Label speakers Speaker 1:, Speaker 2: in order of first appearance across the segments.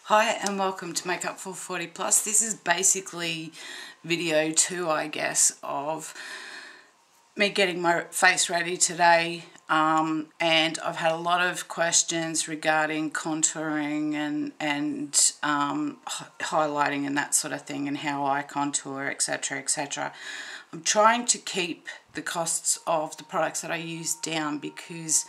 Speaker 1: Hi and welcome to Makeup440plus. This is basically video 2, I guess, of me getting my face ready today, and I've had a lot of questions regarding contouring and highlighting and that sort of thing, and how I contour, etc, etc. I'm trying to keep the costs of the products that I use down because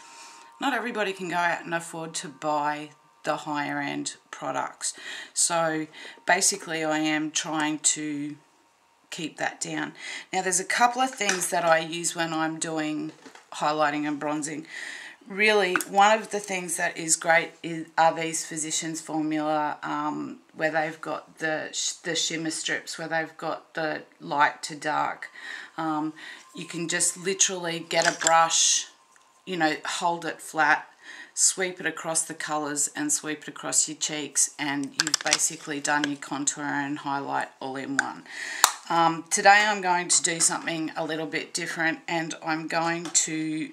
Speaker 1: not everybody can go out and afford to buy the higher end products. So basically I am trying to keep that down. Now there's a couple of things that I use when I'm doing highlighting and bronzing. Really, one of the things that is great are these Physicians Formula, where they've got the shimmer strips, where they've got the light to dark. You can just literally get a brush, hold it flat, sweep it across the colours and sweep it across your cheeks, and you've basically done your contour and highlight all in one. Today I'm going to do something a little bit different, and I'm going to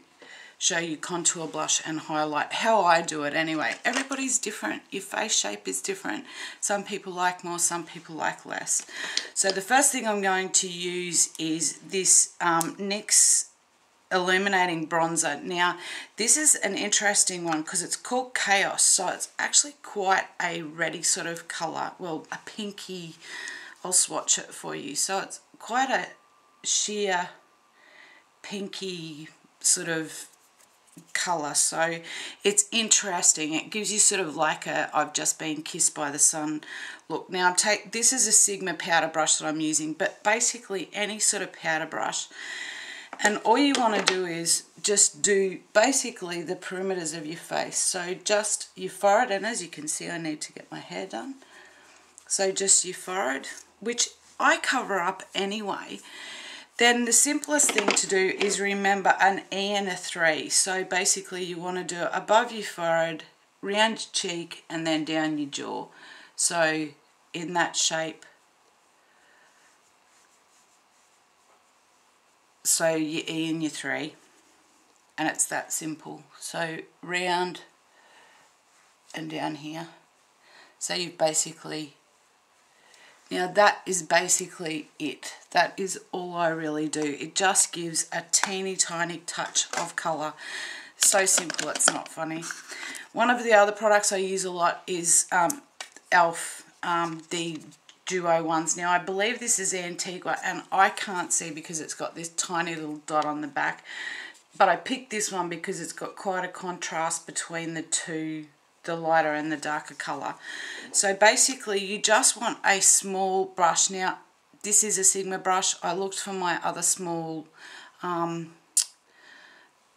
Speaker 1: show you contour, blush and highlight, how I do it anyway. Everybody's different, your face shape is different. Some people like more, some people like less. So the first thing I'm going to use is this NYX illuminating bronzer. Now this is an interesting one because it's called Chaos, so it's actually quite a reddy sort of colour, well, a pinky. I'll swatch it for you. So it's quite a sheer pinky sort of colour, so it's interesting. It gives you sort of like a I've just been kissed by the sun look. Now this is a Sigma powder brush that I'm using, but basically any sort of powder brush, and all you want to do is just do basically the perimeters of your face. So just your forehead, and as you can see I need to get my hair done, so just your forehead, which I cover up anyway. Then the simplest thing to do is remember an E and a 3. So basically you want to do it above your forehead, round your cheek and then down your jaw. So in that shape. So your E and your 3, and it's that simple. So round and down here. So you've basically, now that is basically it. That is all I really do. It just gives a teeny tiny touch of colour. So simple, it's not funny. One of the other products I use a lot is e.l.f. The duo ones. Now I believe this is Antigua, and I can't see because it's got this tiny little dot on the back, but I picked this one because it's got quite a contrast between the two, the lighter and the darker colour. So basically you just want a small brush. Now this is a Sigma brush. I looked for my other small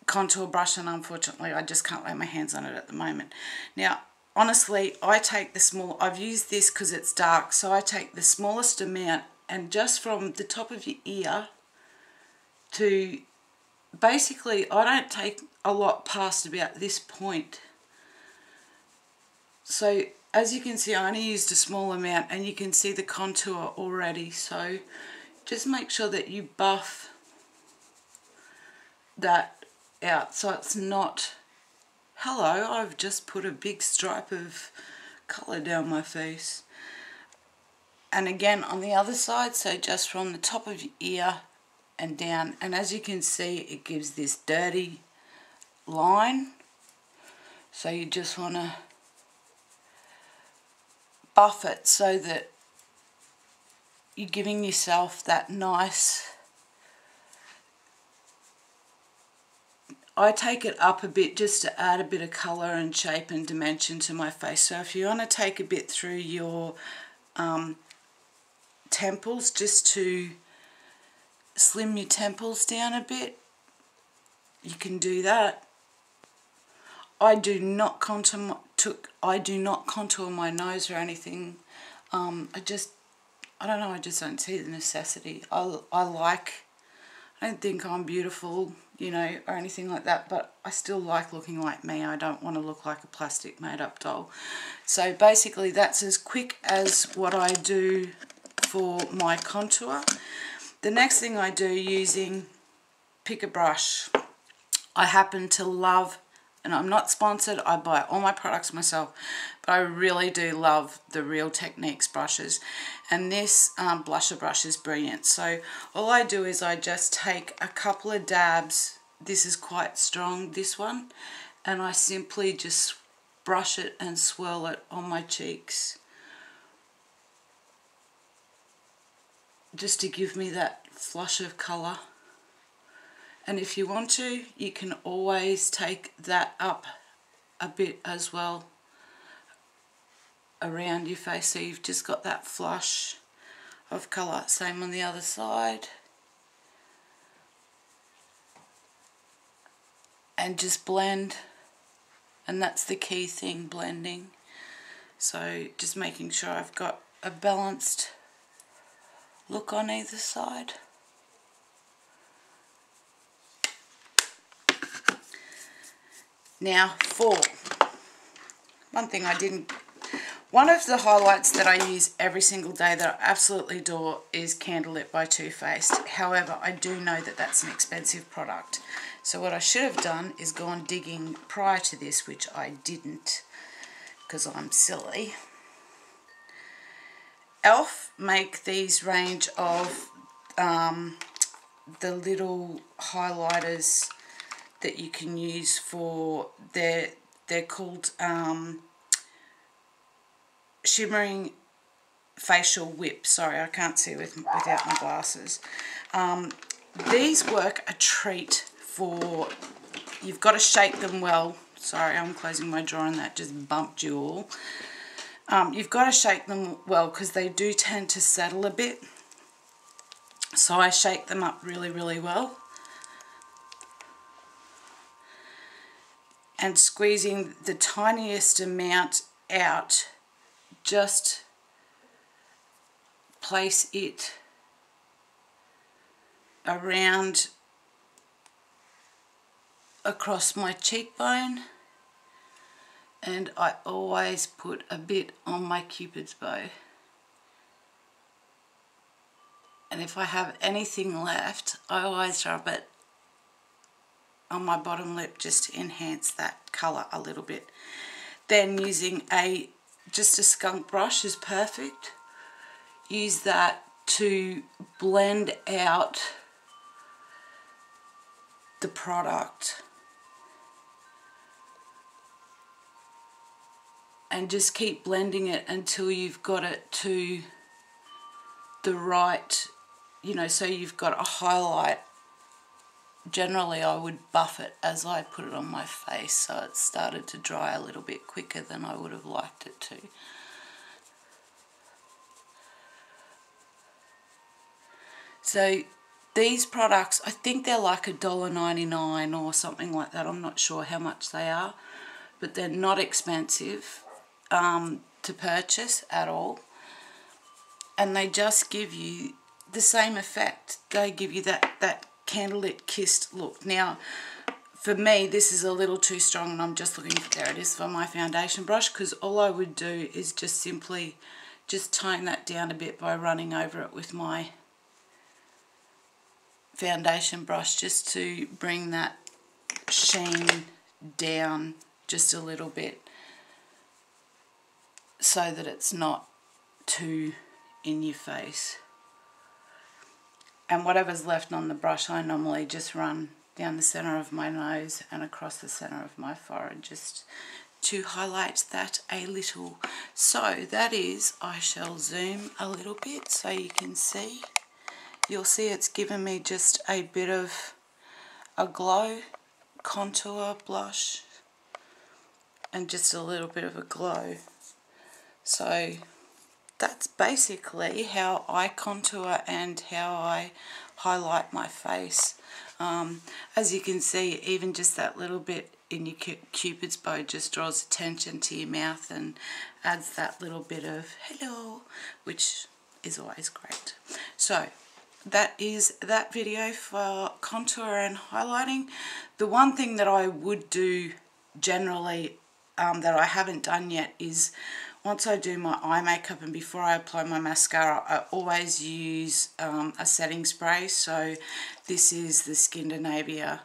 Speaker 1: contour brush, and unfortunately I just can't lay my hands on it at the moment. Now honestly, I take the small, I've used this because it's dark, so I take the smallest amount, and just from the top of your ear to, basically I don't take a lot past about this point. So as you can see I only used a small amount, and you can see the contour already. So just make sure that you buff that out so it's not, hello, I've just put a big stripe of colour down my face. And again on the other side, so just from the top of your ear and down, and as you can see it gives this dirty line. So you just want to buff it so that you're giving yourself that nice, I take it up a bit just to add a bit of colour and shape and dimension to my face. So if you want to take a bit through your temples, just to slim your temples down a bit, you can do that. I do not contour my nose or anything. I don't know, I just don't see the necessity. I don't think I'm beautiful, or anything like that, but I still like looking like me. I don't want to look like a plastic made up doll. So basically that's as quick as what I do for my contour. The next thing I do, using pick a brush, I happen to love, and I'm not sponsored, I buy all my products myself, But I really do love the Real Techniques brushes. And this blusher brush is brilliant. So all I do is I just take a couple of dabs. This is quite strong, this one. And I simply just brush it and swirl it on my cheeks. Just to give me that flush of colour. And if you want to, you can always take that up a bit as well around your face, so you've just got that flush of colour. Same on the other side. And just blend. And that's the key thing, blending. So just making sure I've got a balanced look on either side. Now one of the highlights that I use every single day that I absolutely adore is Candlelit by Too Faced. However, I do know that that's an expensive product. So what I should have done is gone digging prior to this, which I didn't because I'm silly. Elf make these range of the little highlighters that you can use for they're called shimmering facial whip. Sorry, I can't see without my glasses. These work a treat for, you've got to shake them well. Sorry, I'm closing my drawer and that just bumped you all. You've got to shake them well because they do tend to settle a bit. So I shake them up really, really well. And squeezing the tiniest amount out, just place it around across my cheekbone, and I always put a bit on my Cupid's bow. And if I have anything left, I always rub it on my bottom lip just to enhance that colour a little bit. Then using just a skunk brush is perfect. Use that to blend out the product. And just keep blending it until you've got it to the right, so you've got a highlight. Generally I would buff it as I put it on my face, so it started to dry a little bit quicker than I would have liked it to. So these products, I think they're like $1.99 or something like that. I'm not sure how much they are, but they're not expensive to purchase at all. And they just give you the same effect. They give you that candlelit kissed look. Now, for me, this is a little too strong, and I'm just looking for, there it is, for my foundation brush, because all I would do is just simply just tone that down a bit by running over it with my foundation brush, just to bring that sheen down just a little bit so that it's not too in your face. And whatever's left on the brush, I normally just run down the centre of my nose and across the centre of my forehead, just to highlight that a little. So that is, I shall zoom a little bit so you can see. You'll see it's given me just a bit of a glow, contour blush, and just a little bit of a glow. So that's basically how I contour and how I highlight my face. As you can see, even just that little bit in your Cupid's bow just draws attention to your mouth and adds that little bit of hello, which is always great. So that is that video for contour and highlighting. The one thing that I would do generally that I haven't done yet is, once I do my eye makeup and before I apply my mascara, I always use a setting spray. So this is the Skindinavia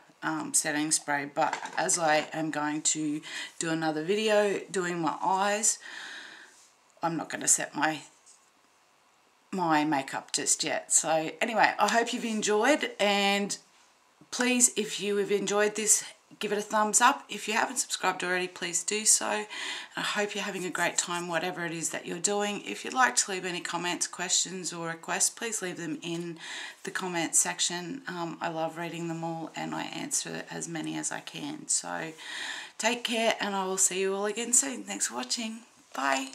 Speaker 1: setting spray. But as I am going to do another video doing my eyes, I'm not going to set my makeup just yet. So anyway, I hope you've enjoyed, and please, if you have enjoyed this, give it a thumbs up. If you haven't subscribed already, please do so. I hope you're having a great time, whatever it is that you're doing. If you'd like to leave any comments, questions or requests, please leave them in the comments section. I love reading them all, and I answer as many as I can. So take care, and I will see you all again soon. Thanks for watching. Bye.